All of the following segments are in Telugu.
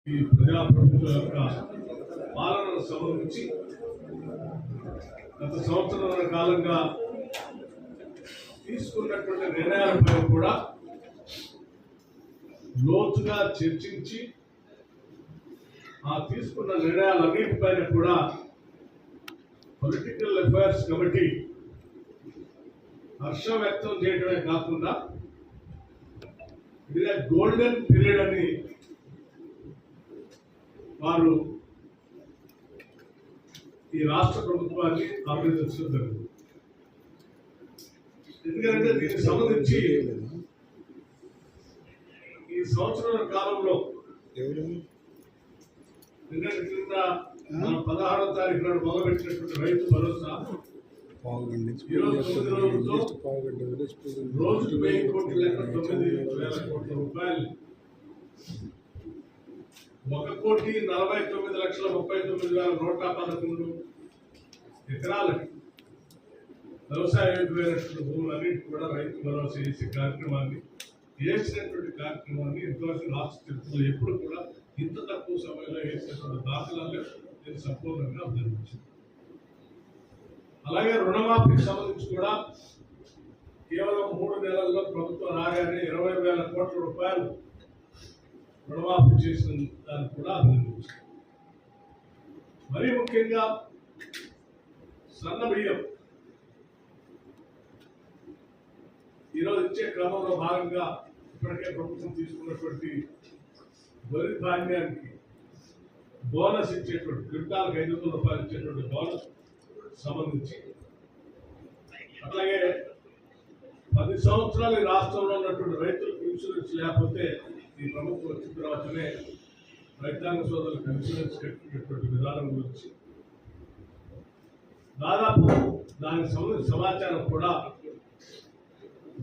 ఈ ప్రజాప్రభుత్వ యొక్క పాలనను సంబంధించి గత సంవత్సరాల కాలంగా తీసుకున్నటువంటి నిర్ణయాలపై కూడా లోతుగా చర్చించి ఆ తీసుకున్న నిర్ణయాలన్నిటిపైన కూడా పొలిటికల్ అఫైర్స్ కమిటీ హర్షం వ్యక్తం చేయడమే కాకుండా ఇది గోల్డెన్ పీరియడ్ అని వారు ఈ రాష్ట్ర ప్రభుత్వాన్ని అభినందించడం జరిగింది. ఎందుకంటే దీనికి సంబంధించి ఈ సంవత్సరాల కాలంలో క్రింద 16వ తారీఖు నాడు మొదలుపెట్టినటువంటి రైతు భరోసా రోజుకు 1000 కోట్ల లెక్క 9,000 కోట్ల రూపాయలు 1,49,39,111 ఎకరాలకి వ్యవసాయ యోగ్యమైనటువంటి భూములన్నింటి కూడా రైతు భరోసా చేసే కార్యక్రమాన్ని చేసినటువంటి కార్యక్రమాన్ని ఇంతవరకు రాష్ట్ర చరిత్రలో ఎప్పుడు కూడా ఇంత తక్కువ సమయంలో వేసినటువంటి దాఖలాలు నేను సంపూర్ణంగా అభినందించాను. అలాగే రుణమాఫీకి సంబంధించి కూడా కేవలం 3 నెలల్లో ప్రభుత్వం రాగానే 20,000 కోట్ల రూపాయలు రుణమాఫీ చేసిన దాన్ని కూడా అభినందించారు. మరీ ముఖ్యంగా సన్న బియ్యం ఈరోజు ఇచ్చే క్రమంలో భాగంగా ఇప్పటికే ప్రభుత్వం తీసుకున్నటువంటి వరి ధాన్యానికి బోనస్ ఇచ్చేటువంటి క్వింటాల్కి 500 రూపాయలు ఇచ్చేటువంటి బోనస్ సంబంధించి అట్లాగే 10 సంవత్సరాలు ఈ రాష్ట్రంలో ఉన్నటువంటి రైతులకు ఇన్సూరెన్స్ లేకపోతే ఈ ప్రభుత్వం వచ్చిన తర్వాతనే రైతాంగ సోదరులకు ఇన్సూరెన్స్ కట్టినటువంటి విధానం గురించి దాదాపు దానికి సంబంధించిన సమాచారం కూడా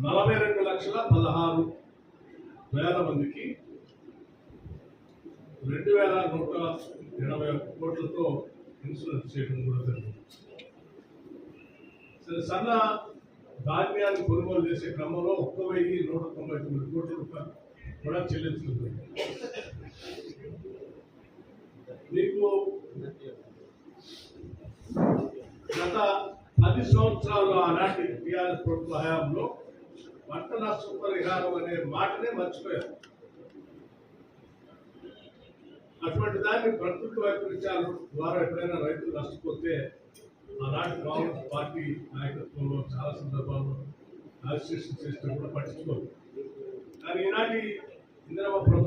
42,16,000 మందికి 2,180 కోట్లతో ఇన్సూరెన్స్ చేయడం కూడా జరిగింది. సన్న ధాన్యాన్ని కొనుగోలు చేసే క్రమంలో 1,199 కోట్ల రూపాయలు కూడా చెల్లించుకుంటుంది. మీకు గత 10 సంవత్సరాల్లో ఆనాటి టీఆర్ఎస్ ప్రభుత్వ హయాంలో పంట నష్ట పరిహారం అనే మాటనే మర్చిపోయారు. అటువంటి దాన్ని ప్రకృతి వైపరీత్యాల ద్వారా ఎప్పుడైనా రైతులు నష్టపోతే ఆనాటి కాంగ్రెస్ పార్టీ నాయకత్వంలో చాలా సందర్భాల్లో అడ్మినిస్ట్రేషన్ చేసినా కూడా పట్టించుకోరు. కానీ ఈనాటి ఇందిరమ్మ ప్రభుత్వం